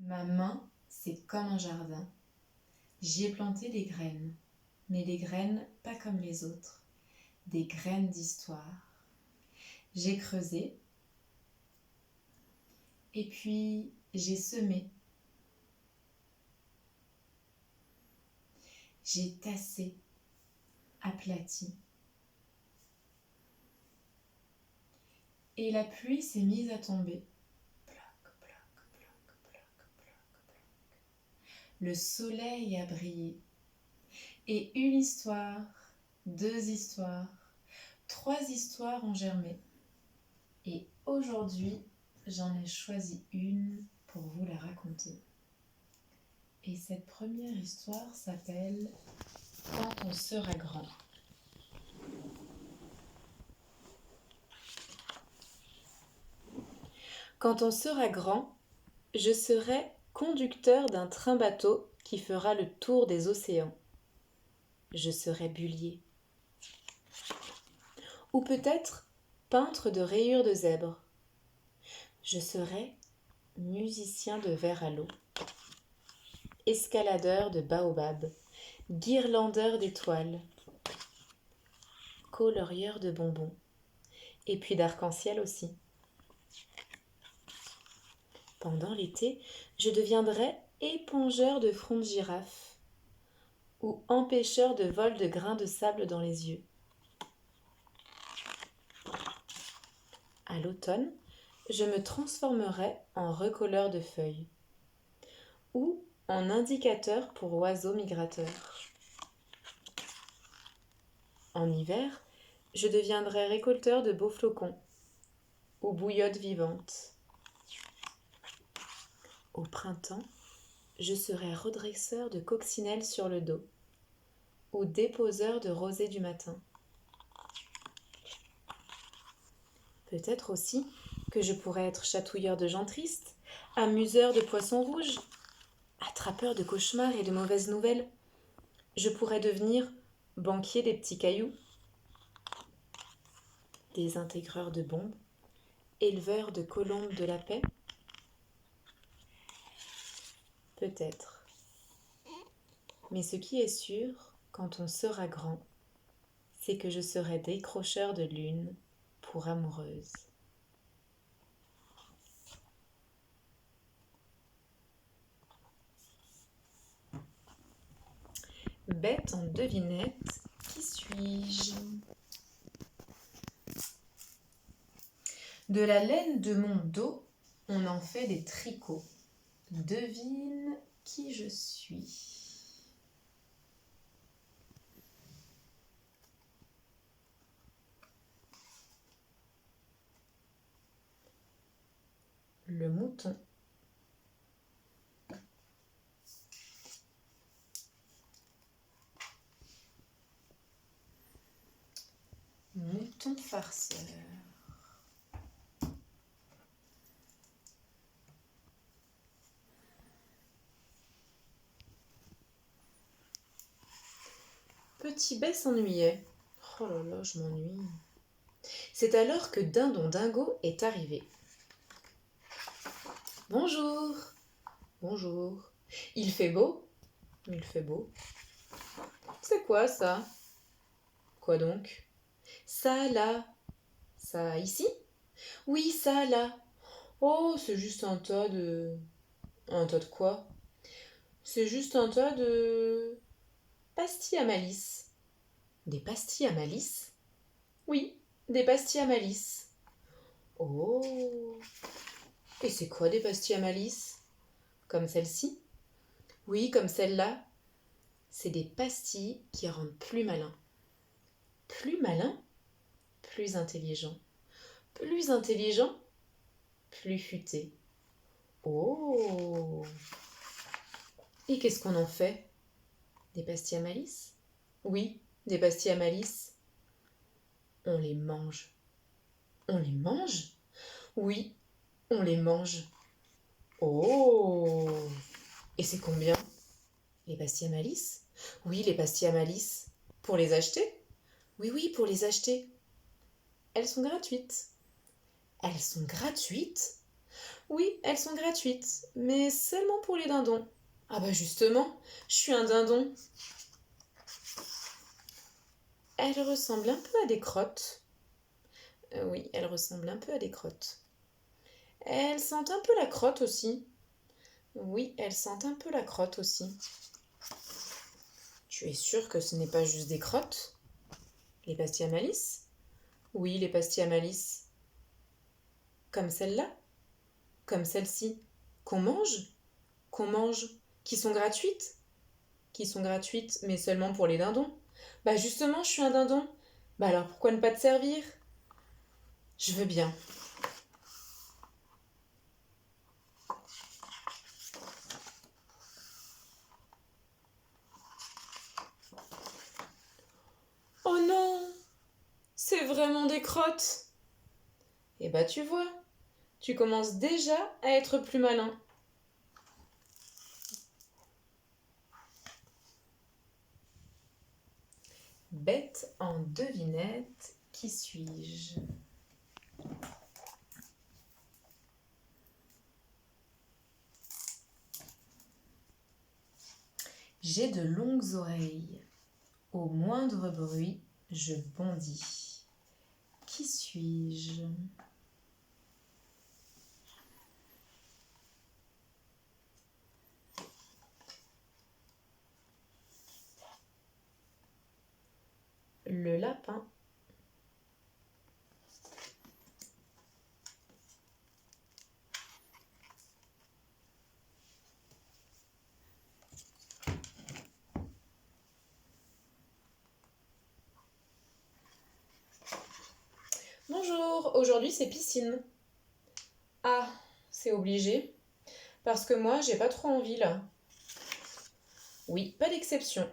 Ma main, c'est comme un jardin. J'y ai planté des graines, mais des graines pas comme les autres, des graines d'histoire. J'ai creusé, et puis j'ai semé. J'ai tassé, aplati. Et la pluie s'est mise à tomber. Ploc, ploc, ploc, ploc, ploc, ploc. Le soleil a brillé. Et une histoire, deux histoires, trois histoires ont germé. Et aujourd'hui, j'en ai choisi une pour vous la raconter. Et cette première histoire s'appelle « Quand on sera grand ». Quand on sera grand, je serai conducteur d'un train-bateau qui fera le tour des océans. Je serai bullier. Ou peut-être peintre de rayures de zèbre. Je serai musicien de verre à l'eau. Escaladeur de baobab. Guirlandeur d'étoiles. Colorieur de bonbons. Et puis d'arc-en-ciel aussi. Pendant l'été, je deviendrai épongeur de front de girafe ou empêcheur de vol de grains de sable dans les yeux. À l'automne, je me transformerai en recolleur de feuilles ou en indicateur pour oiseaux migrateurs. En hiver, je deviendrai récolteur de beaux flocons ou bouillotte vivante. Au printemps, je serai redresseur de coccinelles sur le dos ou déposeur de rosée du matin. Peut-être aussi que je pourrais être chatouilleur de gens tristes, amuseur de poissons rouges, attrapeur de cauchemars et de mauvaises nouvelles. Je pourrais devenir banquier des petits cailloux, désintégreur de bombes, éleveur de colombes de la paix. Peut-être. Mais ce qui est sûr, quand on sera grand, c'est que je serai décrocheur de lune pour amoureuse. Bête en devinette, qui suis-je ? De la laine de mon dos, on en fait des tricots. Devine qui je suis. Le mouton. Mouton farceur. Petit Bès s'ennuyait. Oh là là, je m'ennuie. C'est alors que Dindon Dingo est arrivé. Bonjour. Bonjour. Il fait beau ? Il fait beau. C'est quoi ça ? Quoi donc ? Ça là. Ça ici ? Oui, ça là. Oh, c'est juste un tas de... Un tas de quoi ? C'est juste un tas de... pastilles à malice. Des pastilles à malice ? Oui, des pastilles à malice. Oh. Et c'est quoi des pastilles à malice ? Comme celle-ci ? Oui, comme celle-là. C'est des pastilles qui rendent plus malin. Plus malin ? Plus intelligent. Plus intelligent ? Plus futé. Oh. Et qu'est-ce qu'on en fait ? Des pastilles à malice ? Oui, des pastilles à malice. On les mange. On les mange ? Oui, on les mange. Oh. Et c'est combien ? Les pastilles à malice ? Oui, les pastilles à malice. Pour les acheter ? Oui, oui, pour les acheter. Elles sont gratuites. Elles sont gratuites ? Oui, elles sont gratuites, mais seulement pour les dindons. Ah bah justement, je suis un dindon. Elles ressemblent un peu à des crottes. Oui, elles ressemblent un peu à des crottes. Elles sentent un peu la crotte aussi. Oui, elles sentent un peu la crotte aussi. Tu es sûre que ce n'est pas juste des crottes? Les pastilles à malice? Oui, les pastilles à malice. Comme celle-là? Comme celle-ci? Qu'on mange? Qu'on mange? Qui sont gratuites? Qui sont gratuites, mais seulement pour les dindons. Bah justement, je suis un dindon. Bah alors pourquoi ne pas te servir? Je veux bien. Oh non! C'est vraiment des crottes! Eh bah tu vois, tu commences déjà à être plus malin. Bête en devinette, qui suis-je? J'ai de longues oreilles. Au moindre bruit, je bondis. Qui suis-je? Le lapin. Bonjour, aujourd'hui c'est piscine. Ah, c'est obligé. Parce que moi, j'ai pas trop envie là. Oui, pas d'exception.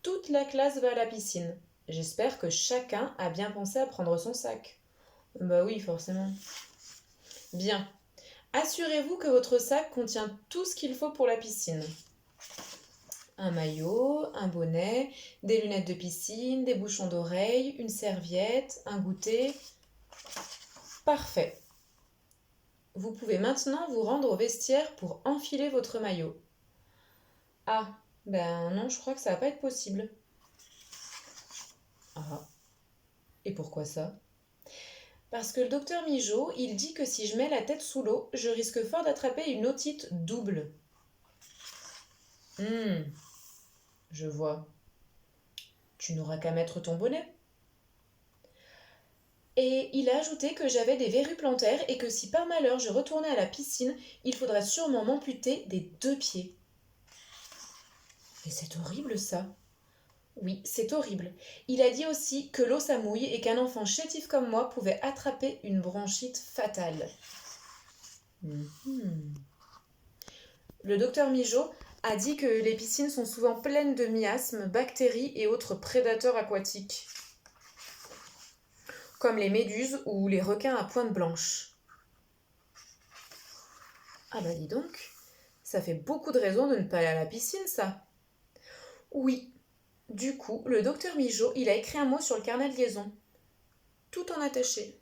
Toute la classe va à la piscine. J'espère que chacun a bien pensé à prendre son sac. Bah oui, forcément. Bien. Assurez-vous que votre sac contient tout ce qu'il faut pour la piscine. Un maillot, un bonnet, des lunettes de piscine, des bouchons d'oreilles, une serviette, un goûter. Parfait. Vous pouvez maintenant vous rendre au vestiaire pour enfiler votre maillot. Ah, ben non, je crois que ça va pas être possible. Ah, et pourquoi ça? Parce que le docteur Mijaud, il dit que si je mets la tête sous l'eau, je risque fort d'attraper une otite double. Je vois. Tu n'auras qu'à mettre ton bonnet. Et il a ajouté que j'avais des verrues plantaires et que si par malheur je retournais à la piscine, il faudrait sûrement m'amputer des 2 pieds. Mais c'est horrible ça. Oui, c'est horrible. Il a dit aussi que l'eau ça mouille et qu'un enfant chétif comme moi pouvait attraper une bronchite fatale. Le docteur Mijaud a dit que les piscines sont souvent pleines de miasmes, bactéries et autres prédateurs aquatiques, comme les méduses ou les requins à pointe blanche. Ah bah dis donc, ça fait beaucoup de raisons de ne pas aller à la piscine, ça. Oui, du coup, le docteur Mijaud, il a écrit un mot sur le carnet de liaison, tout en attaché.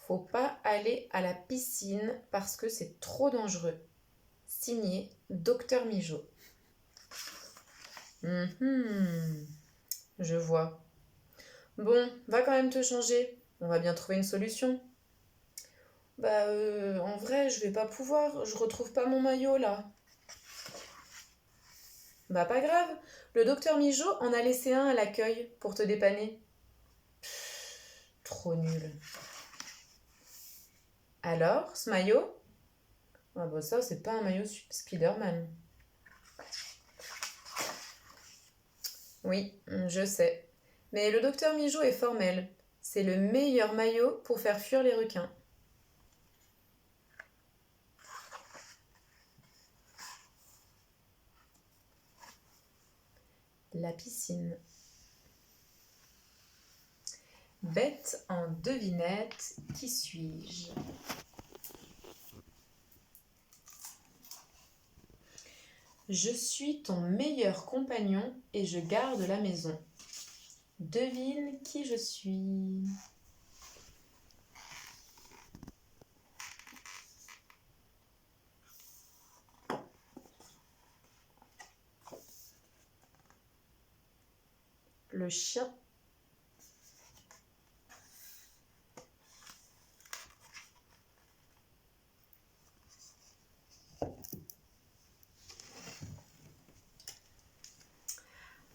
Faut pas aller à la piscine parce que c'est trop dangereux. Signé Docteur Mijaud. Je vois. Bon, va quand même te changer. On va bien trouver une solution. En vrai, je vais pas pouvoir. Je retrouve pas mon maillot là. Bah, pas grave. Le docteur Mijaud en a laissé un à l'accueil pour te dépanner. Trop nul. Alors, ce maillot? Ah bah ça, c'est pas un maillot Spider-Man. Oui, je sais. Mais le docteur Mijaud est formel. C'est le meilleur maillot pour faire fuir les requins. La piscine. Bête en devinette, qui suis-je? Je suis ton meilleur compagnon et je garde la maison. Devine qui je suis. le chien.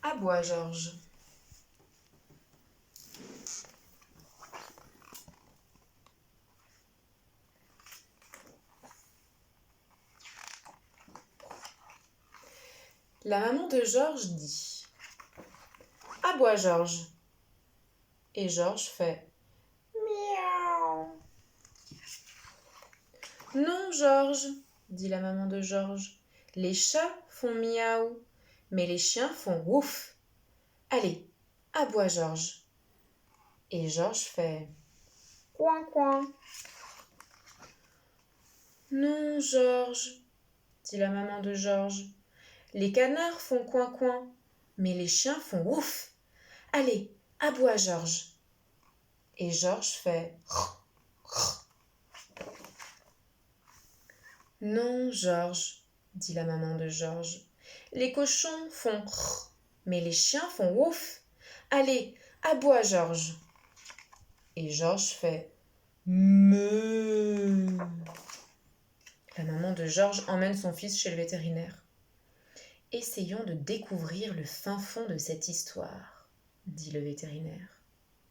Aboie, Georges. La maman de Georges dit « Aboie, Georges !» Et Georges fait « Miaou !»« Non, Georges, » dit la maman de Georges, « les chats font miaou, mais les chiens font ouf. Allez, aboie, Georges !» Et Georges fait « Coin, coin !»« Non, Georges, » dit la maman de Georges, « les canards font coin, coin, mais les chiens font ouf. Allez, aboie, Georges !» Et Georges fait « Non, Georges, » dit la maman de Georges, « les cochons font mais les chiens font ouf. Allez, aboie, Georges !» Et Georges fait Meuh. La maman de Georges emmène son fils chez le vétérinaire. « Essayons de découvrir le fin fond de cette histoire, » dit le vétérinaire.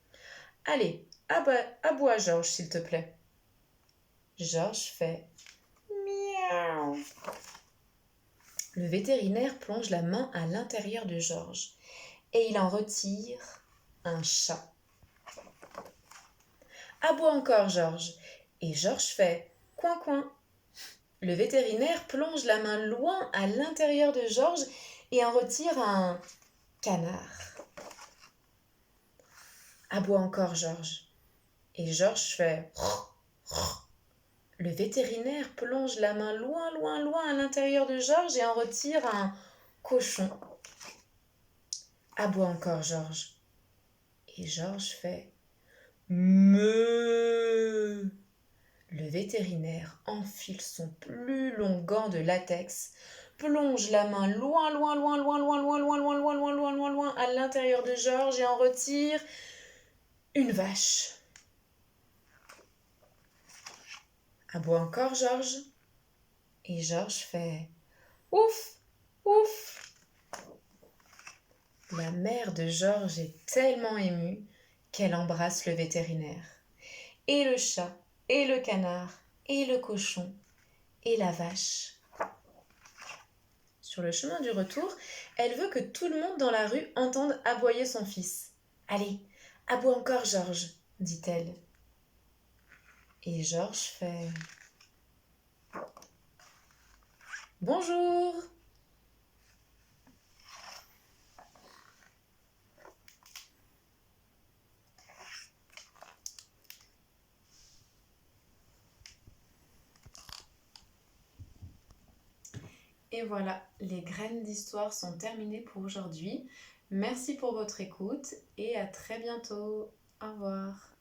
« Allez, aboie, Georges, s'il te plaît. » Georges fait Miaou. Le vétérinaire plonge la main à l'intérieur de Georges et il en retire un chat. Aboie encore, Georges. Et Georges fait coin, coin. Le vétérinaire plonge la main loin à l'intérieur de Georges et en retire un canard. Aboie encore, Georges. Et Georges fait Le vétérinaire plonge la main loin, loin, loin à l'intérieur de Georges et en retire un cochon. Aboie encore, Georges. Et Georges fait Meuh. Le vétérinaire enfile son plus long gant de latex, plonge la main loin, loin, loin, loin, loin, loin, loin, loin, loin, loin, loin, loin, loin à l'intérieur de Georges et en retire une vache. Aboie encore, Georges. Et Georges fait ouf, ouf. La mère de Georges est tellement émue qu'elle embrasse le vétérinaire. Et le chat, et le canard, et le cochon, et la vache. Sur le chemin du retour, elle veut que tout le monde dans la rue entende aboyer son fils. « Allez, aboie encore, Georges, » dit-elle. Et Georges fait « Bonjour !» Et voilà, les graines d'histoire sont terminées pour aujourd'hui. Merci pour votre écoute et à très bientôt. Au revoir.